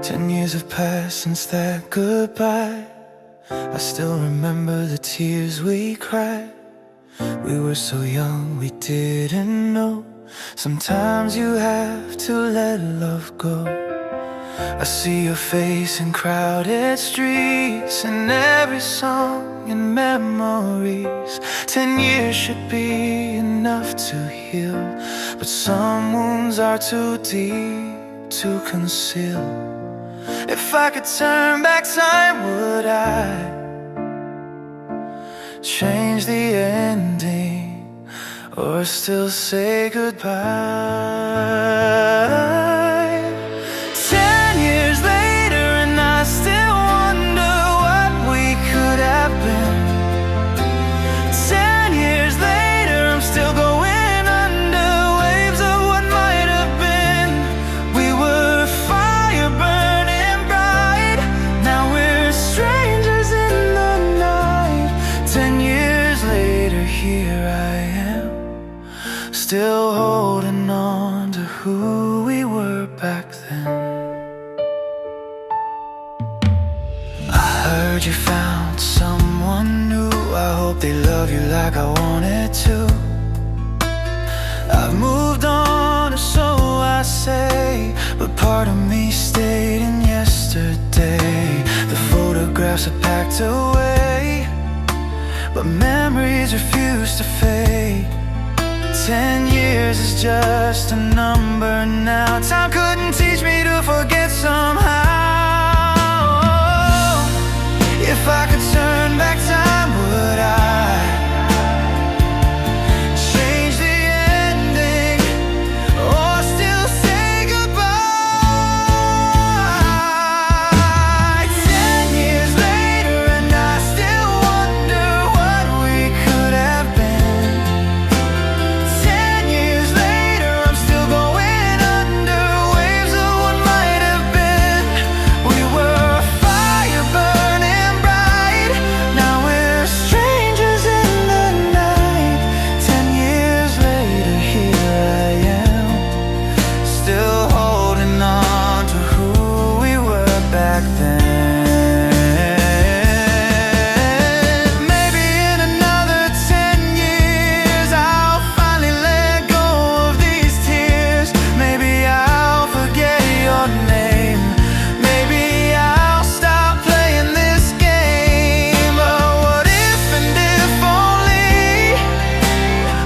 10 years have passed since that goodbye. I still remember the tears we cried. We were so young, we didn't know. Sometimes you have to let love go. I see your face in crowded streets, and every song and memories. 10 years should be enough to heal, but some wounds are too deep to conceal. If I could turn back time, would I change the ending, or still say goodbye? 10 years later and I still wonder what we could have been. 10 years later I'm still going under waves of what might have been. We were fire burning bright, now we're strangers in the night. 10 years later, here I am, still holding on to who we were back then. I heard you found someone new. I hope they love you like I wanted to. I've moved on, or so I say, but part of me stayed in yesterday. The photographs are packed away, but memories refuse to fade. 10 years is just a number now. Time couldn't teach me to forget somehow. If I could turn back time, would I change the ending, or still say goodbye? 10 years later and I still wonder what we could have been. 10 years later I'm still going under waves of what might have been. We were fire burning bright, now we're strangers in the night. 10 years later, here I am, still holding on to who we were back then. Maybe in another 10 years I'll finally let go of these tears. Maybe I'll forget your name. Maybe I'll stop playing this game. But what if and if only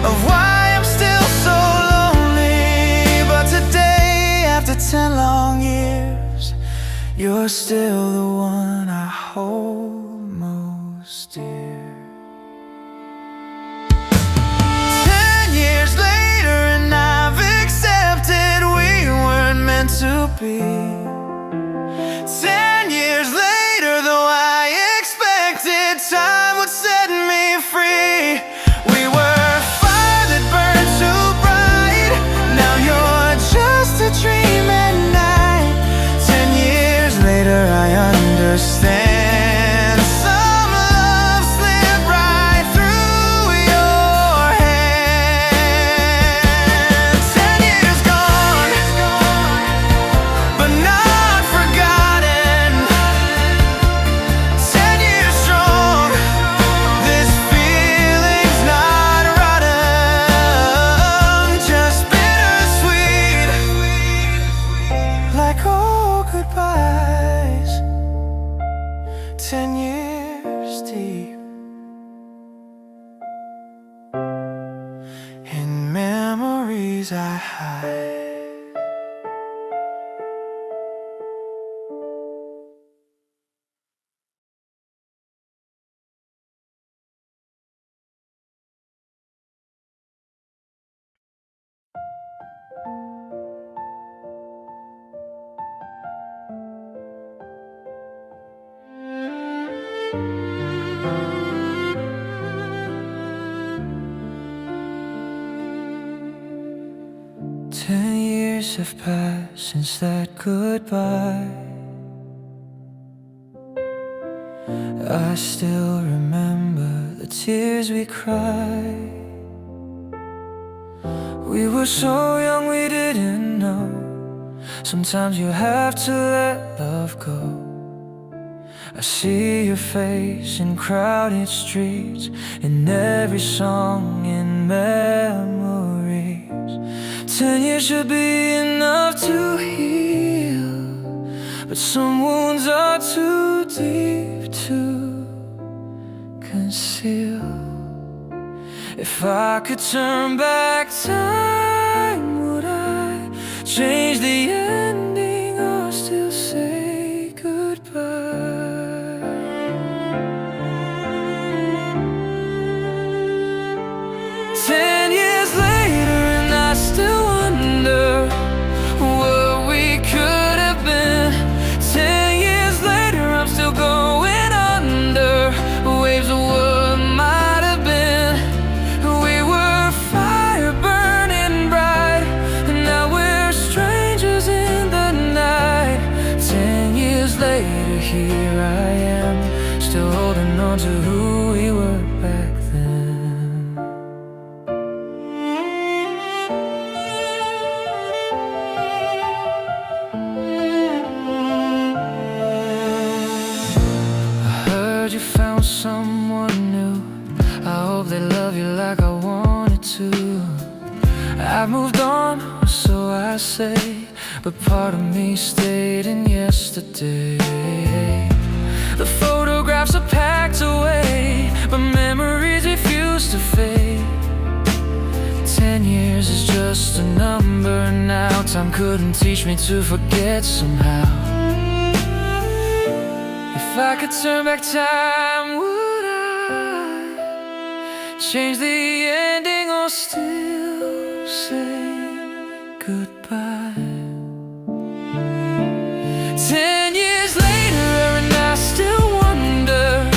of why I'm still so lonely? But today, after 10 long years, you're still the one I hold most dear. 10 years later and I've accepted we weren't meant to be. 10 years later, though I expected time would set me free. We were fire that burned too bright, now you're just a dream at night. 10 years later I understand. Some love slipped right through your hands. 10 years gone, but not forgotten. 10 years strong, this feeling's not rotten, just bittersweet, like old goodbyes. 10 years deep in memories I hide. Ten years have passed since that goodbye. I still remember the tears we cried. We were so young we didn't know. Sometimes you have to let love go. I see your face in crowded streets, in every song, in memories. 10 years should be enough to heal, but some wounds are too deep to conceal. If I could turn back time, would I change the ending or still say goodbye? 10 years later and I still wonder what we could have been. 10 years later I'm still going under waves of what might have been. We were fire burning bright, and now we're strangers in the night. 10 years later, here I am, still holding on to who we were back then. You found someone new. I hope they love you like I wanted to. I've moved on, or so I say, but part of me stayed in yesterday. The photographs are packed away, but memories refuse to fade. 10 years is just a number now. Time couldn't teach me to forget somehow. If I could turn back time, would I change the ending or still say goodbye? 10 years later and I still wonder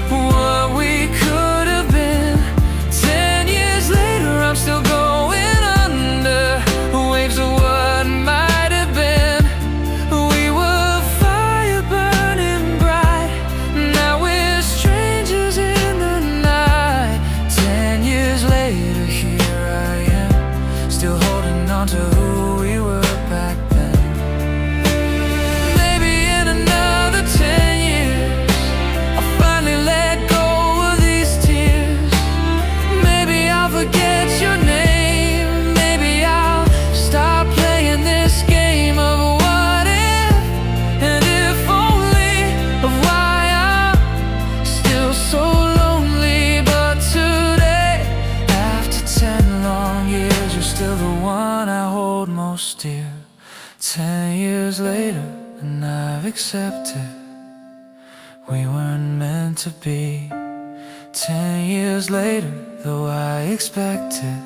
what we could have been. 10 years later I'm still going under waves of what might have been. We were fire burning bright, now we're strangers in the night. 10 years later, here I am, still holding on to who we were back then. Maybe in another 10 years I'll finally let go of these tears. Maybe I'll forget your name. Maybe I'll stop playing this game of what if and if only, of why I'm still so lonely. But today, after 10 long years, you're still the one I hold most dear. 10 years later and I've accepted we weren't meant to be. 10 years later, though I expected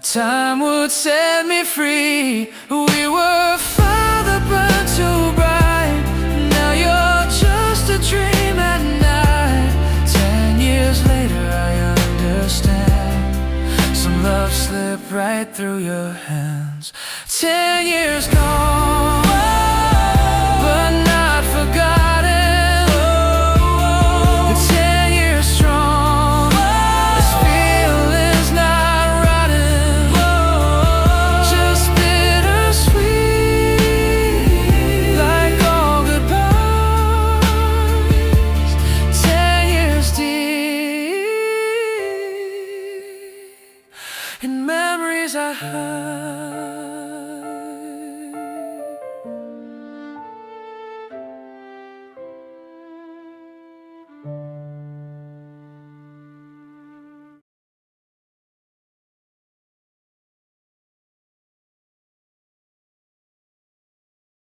time would set me free. We were fire that burned too bright, now you're just a dream at night. 10 years later I understand, some love slipped right through your hands. 10 years gone, but not forgotten. The 10 years strong, this feeling's not rotten, just bittersweet, like all goodbyes. 10 years deep, in memories I have.